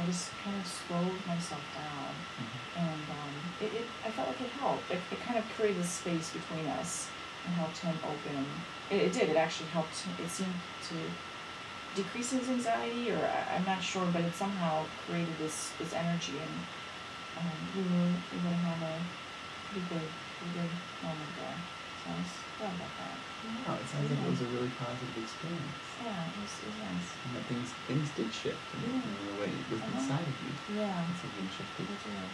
I just kind of slowed myself down, and I felt like it helped. It kind of created a space between us and helped him open. It did. It actually helped. It seemed to decrease his anxiety, or I'm not sure, but it somehow created this energy, and we would have a pretty good moment there. So I was glad about that. Wow, it sounds like it was a really positive experience. Yeah, it was nice. And that things did shift in the way within inside of you. Yeah. Something shifted. It did.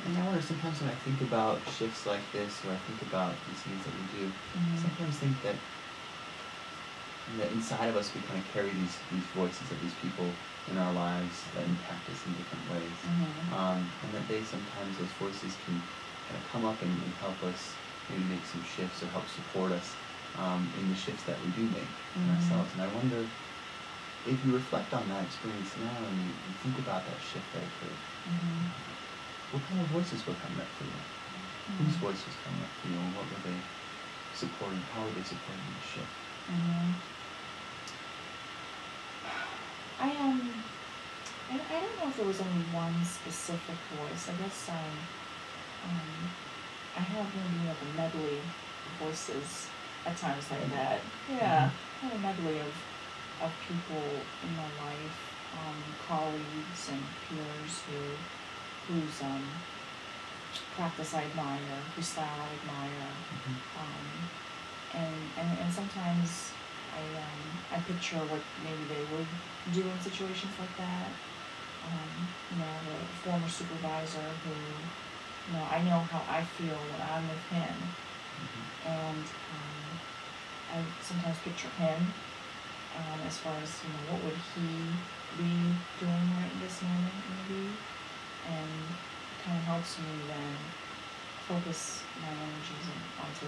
And I wonder, sometimes when I think about shifts like this, or I think about these things that we do, I sometimes think that inside of us we kind of carry these voices of these people in our lives that impact us in different ways. And that sometimes those voices can kind of come up and help us maybe make some shifts or help support us in the shifts that we do make in ourselves. And I wonder, if you reflect on that experience now and you think about that shift that occurred, what kind of voices were coming up for you? Whose voice was coming up for you, and what were they supporting? How were they supporting the shift? I don't know if there was only one specific voice. I guess I have maybe like a medley of voices at times like that. Yeah, I have a medley of people in my life, colleagues and peers whose practice I admire, whose style I admire, and sometimes I picture what maybe they would do in situations like that. The former supervisor who, I know how I feel when I'm with him, and I sometimes picture him as far as, what would he be doing right in this moment maybe, and it kind of helps me then focus my energies onto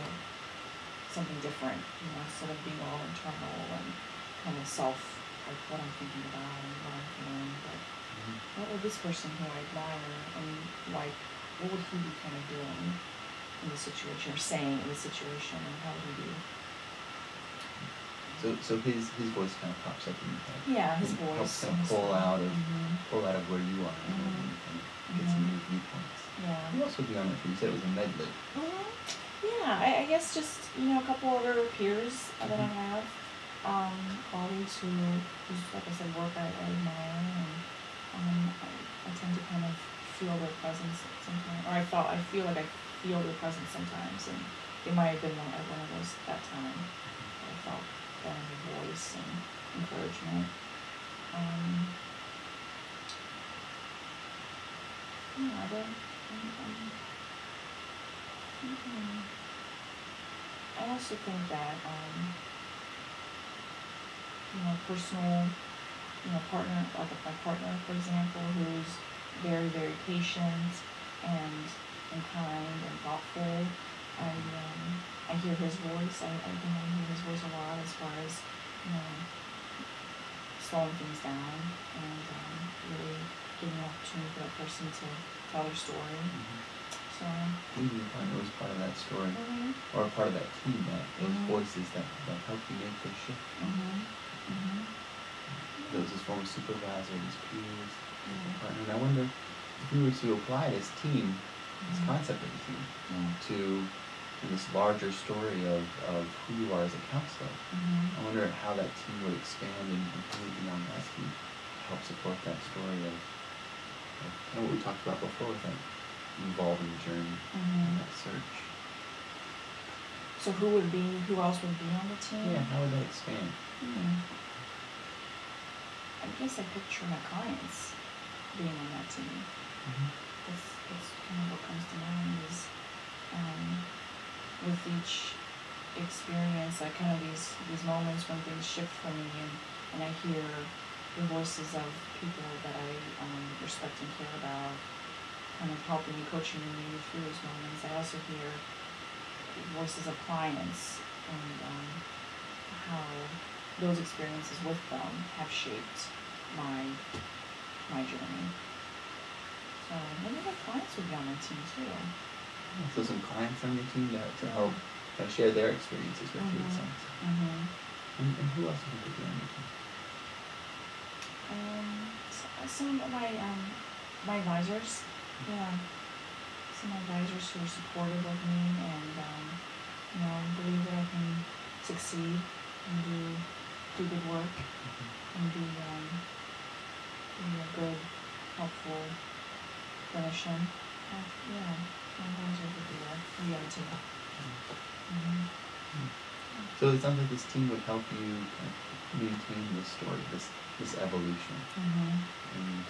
something different, instead of being all internal and kind of like what I'm thinking about and what I'm feeling, but what would this person who I admire and like, what would he be kind of doing in the situation, or saying in the situation, and how would he be? So his voice kind of pops up in your head. Yeah, his voice. Helps kind of pull out of where you are and get some new viewpoints. Yeah. Who else would be on it? You said it was a medley. Yeah, I guess just, a couple other peers that I have, colleagues whose, like I said, work I admire, and I tend to kind of feel their presence sometimes, or I feel like I feel their presence sometimes, and it might have been one of those that time that I felt that in their voice and encouragement. I also think that, personal, partner, like my partner, for example, who's very, very patient and kind and thoughtful. I hear his voice. I think I hear his voice a lot as far as, slowing things down and really giving an opportunity for that person to tell their story. So maybe your partner was part of that story, or part of that team, those voices that helped you make the shift. Those his former supervisor, his peers, his partner. And I wonder if you were to apply this team, this concept of the team, to this larger story of who you are as a counselor. I wonder how that team would expand and move beyond that to help support that story of kind of what we talked about before, with that evolving journey and that search. So who else would be on the team? Yeah, how would that expand? I guess I picture my clients being on that team. That's kind of what comes to mind is, with each experience, I kind of these moments when things shift for me, and I hear the voices of people that I respect and care about, kind of helping me, coaching me through those moments. I also hear voices of clients and how those experiences with them have shaped my journey. So maybe my clients would be on my team too. So some clients on your team to help share their experiences with you. And who else would be on your team? some of my advisors, yeah, some advisors who are supportive of me and, believe that I can succeed and do good work and be a good, helpful clinician. Yeah, my advisors would be a reality. So it sounds like this team would help you kind of maintain this story, this evolution. And